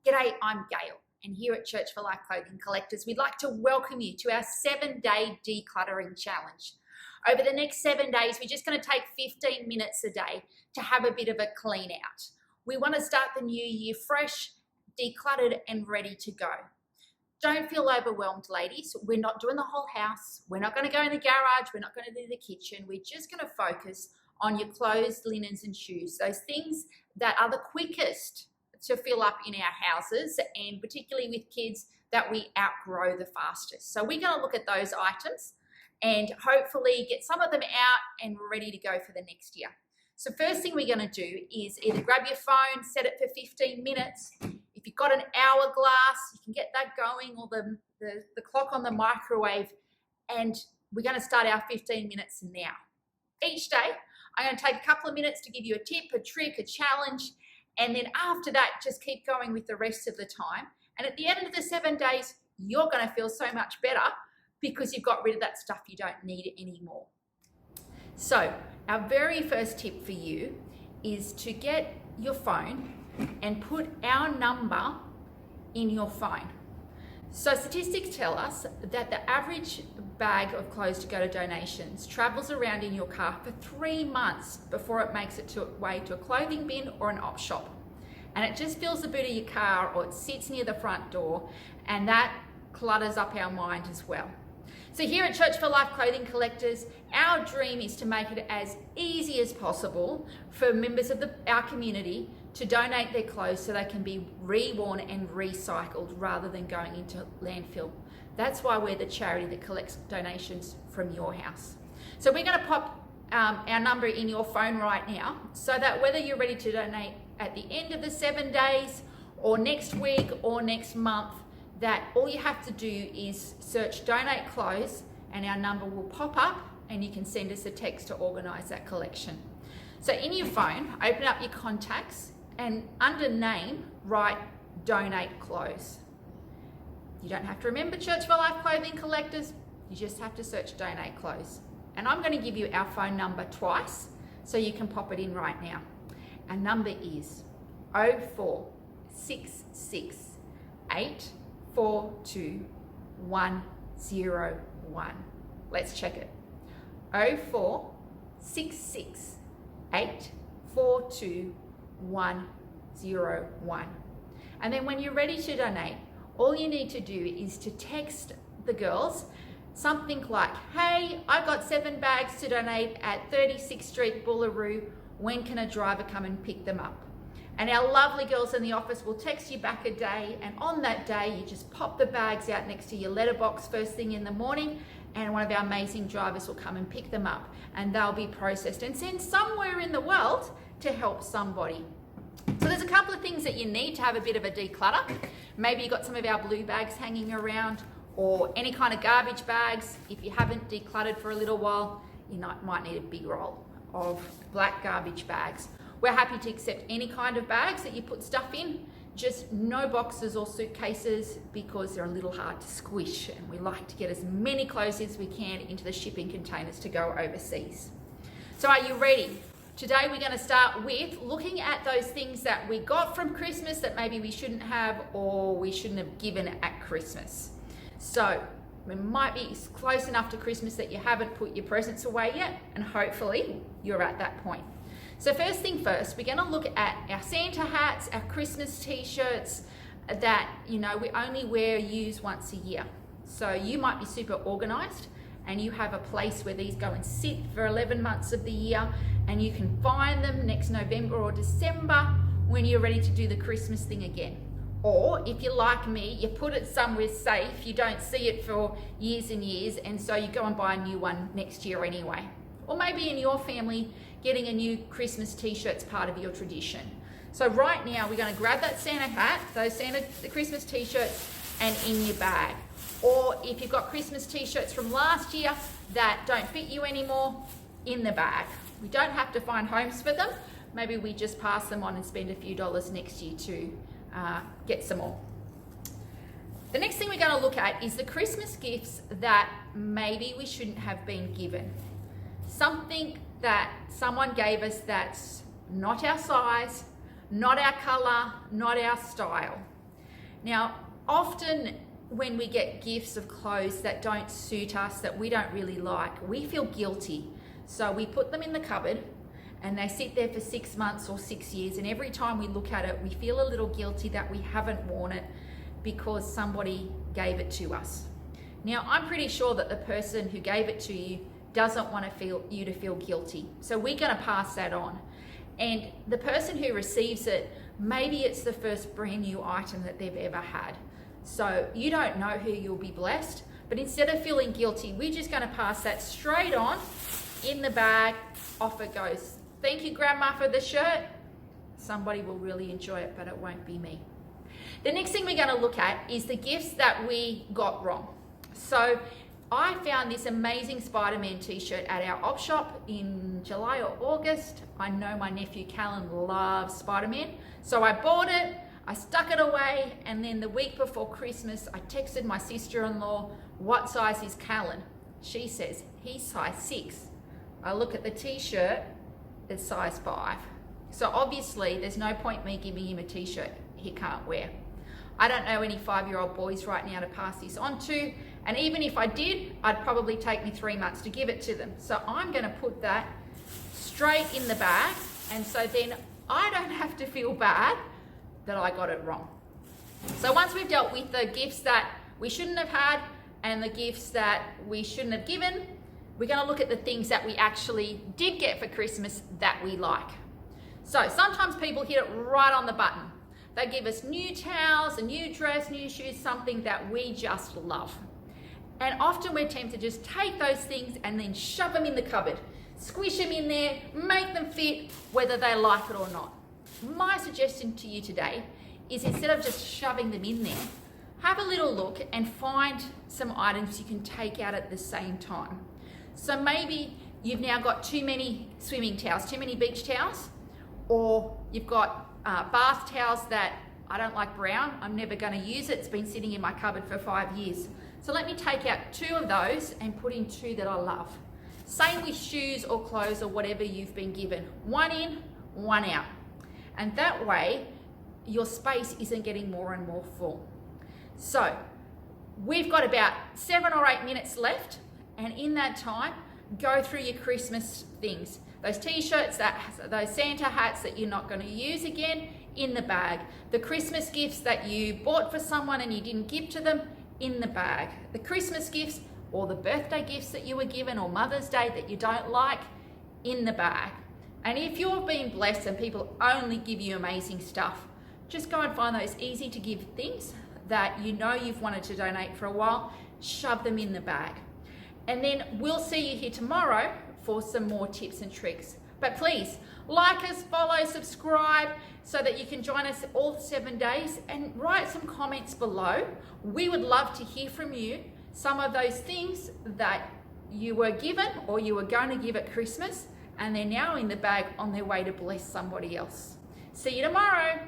G'day, I'm Gail, and here at Church for Life Clothing Collectors, we'd like to welcome you to our 7-day decluttering challenge. Over the next 7 days, we're just going to take 15 minutes a day to have a bit of a clean out. We want to start the new year fresh, decluttered, and ready to go. Don't feel overwhelmed, ladies. We're not doing the whole house. We're not going to go in the garage. We're not going to do the kitchen. We're just going to focus on your clothes, linens, and shoes, those things that are the quickest to fill up in our houses, and particularly with kids that we outgrow the fastest. So we're going to look at those items and hopefully get some of them out and ready to go for the next year. So first thing we're going to do is either grab your phone, set it for 15 minutes. If you've got an hourglass, you can get that going, or the clock on the microwave, and we're going to start our 15 minutes now. Each day, I'm going to take a couple of minutes to give you a tip, a trick, a challenge, and then after that, just keep going with the rest of the time. And at the end of the 7 days, you're going to feel so much better because you've got rid of that stuff you don't need anymore. So our very first tip for you is to get your phone and put our number in your phone. So statistics tell us that the average bag of clothes to go to donations travels around in your car for 3 months before it makes its way to a clothing bin or an op shop. And it just fills the boot of your car, or it sits near the front door, and that clutters up our mind as well. So here at Church for Life Clothing Collectors, our dream is to make it as easy as possible for members of our community to donate their clothes so they can be reworn and recycled rather than going into landfill. That's why we're the charity that collects donations from your house. So we're going to pop our number in your phone right now, so that whether you're ready to donate at the end of the 7 days or next week or next month, that all you have to do is search donate clothes and our number will pop up and you can send us a text to organise that collection. So in your phone, open up your contacts and under name, write donate clothes. You don't have to remember Church for Life Clothing Collectors, you just have to search donate clothes. And I'm going to give you our phone number twice so you can pop it in right now. Our number is 0466 842 101. Let's check it. 0466 842 101. And then when you're ready to donate, all you need to do is to text the girls something like, hey, I've got 7 bags to donate at 36th Street, Boolaroo. When can a driver come and pick them up? And our lovely girls in the office will text you back a day, and on that day you just pop the bags out next to your letterbox first thing in the morning, and one of our amazing drivers will come and pick them up, and they'll be processed and sent somewhere in the world to help somebody. So there's a couple of things that you need to have a bit of a declutter. Maybe you've got some of our blue bags hanging around, or any kind of garbage bags. If you haven't decluttered for a little while, you might need a big roll of black garbage bags. We're happy to accept any kind of bags that you put stuff in, just no boxes or suitcases because they're a little hard to squish, and we like to get as many clothes as we can into the shipping containers to go overseas. So are you ready? Today we're going to start with looking at those things that we got from Christmas that maybe we shouldn't have or we shouldn't have given at Christmas. So it might be close enough to Christmas that you haven't put your presents away yet, and hopefully you're at that point. So first thing first, we're going to look at our Santa hats, our Christmas t-shirts that, we only use once a year. So you might be super organised and you have a place where these go and sit for 11 months of the year, and you can find them next November or December when you're ready to do the Christmas thing again. Or if you're like me, you put it somewhere safe, you don't see it for years and years, and so you go and buy a new one next year anyway. Or maybe in your family, getting a new Christmas t-shirt's part of your tradition. So right now, we're going to grab that Santa hat, the Christmas t-shirts, and in your bag. Or if you've got Christmas t-shirts from last year that don't fit you anymore, in the bag. We don't have to find homes for them. Maybe we just pass them on and spend a few dollars next year to get some more. The next thing we're going to look at is the Christmas gifts that maybe we shouldn't have been given. Something that someone gave us that's not our size, not our colour, not our style. Now, often when we get gifts of clothes that don't suit us, that we don't really like, we feel guilty. So we put them in the cupboard and they sit there for 6 months or 6 years, and every time we look at it, we feel a little guilty that we haven't worn it because somebody gave it to us. Now, I'm pretty sure that the person who gave it to you doesn't want you to feel guilty. So we're going to pass that on. And the person who receives it, maybe it's the first brand new item that they've ever had. So you don't know who you'll be blessed, but instead of feeling guilty, we're just going to pass that straight on in the bag. Off it goes. Thank you, Grandma, for the shirt. Somebody will really enjoy it, but it won't be me. The next thing we're going to look at is the gifts that we got wrong. So I found this amazing Spider-Man t-shirt at our op shop in July or August. I know my nephew Callan loves Spider-Man, so I bought it, I stuck it away, and then the week before Christmas, I texted my sister-in-law, what size is Callan? She says, he's size 6. I look at the t-shirt, it's size 5. So obviously, there's no point me giving him a t-shirt he can't wear. I don't know any 5-year-old boys right now to pass this on to, and even if I did, I'd probably take me 3 months to give it to them. So I'm going to put that straight in the bag, and so then I don't have to feel bad that I got it wrong. So once we've dealt with the gifts that we shouldn't have had and the gifts that we shouldn't have given, we're going to look at the things that we actually did get for Christmas that we like. So sometimes people hit it right on the button. They give us new towels, a new dress, new shoes, something that we just love. And often we're tempted to just take those things and then shove them in the cupboard, squish them in there, make them fit, whether they like it or not. My suggestion to you today is, instead of just shoving them in there, have a little look and find some items you can take out at the same time. So maybe you've now got too many swimming towels, too many beach towels, or you've got bath towels that I don't like brown, I'm never going to use it, it's been sitting in my cupboard for 5 years. So let me take out 2 of those and put in 2 that I love. Same with shoes or clothes or whatever you've been given. 1 in, 1 out. And that way, your space isn't getting more and more full. So we've got about 7 or 8 minutes left, and in that time, go through your Christmas things. Those t-shirts, those Santa hats that you're not going to use again, in the bag. The Christmas gifts that you bought for someone and you didn't give to them, in the bag. The Christmas gifts or the birthday gifts that you were given, or Mother's Day that you don't like, in the bag. And if you've been blessed and people only give you amazing stuff, just go and find those easy to give things that you know you've wanted to donate for a while, shove them in the bag. And then we'll see you here tomorrow for some more tips and tricks. But please, like us, follow, subscribe, so that you can join us all 7 days, and write some comments below. We would love to hear from you, some of those things that you were given or you were going to give at Christmas, and they're now in the bag on their way to bless somebody else. See you tomorrow.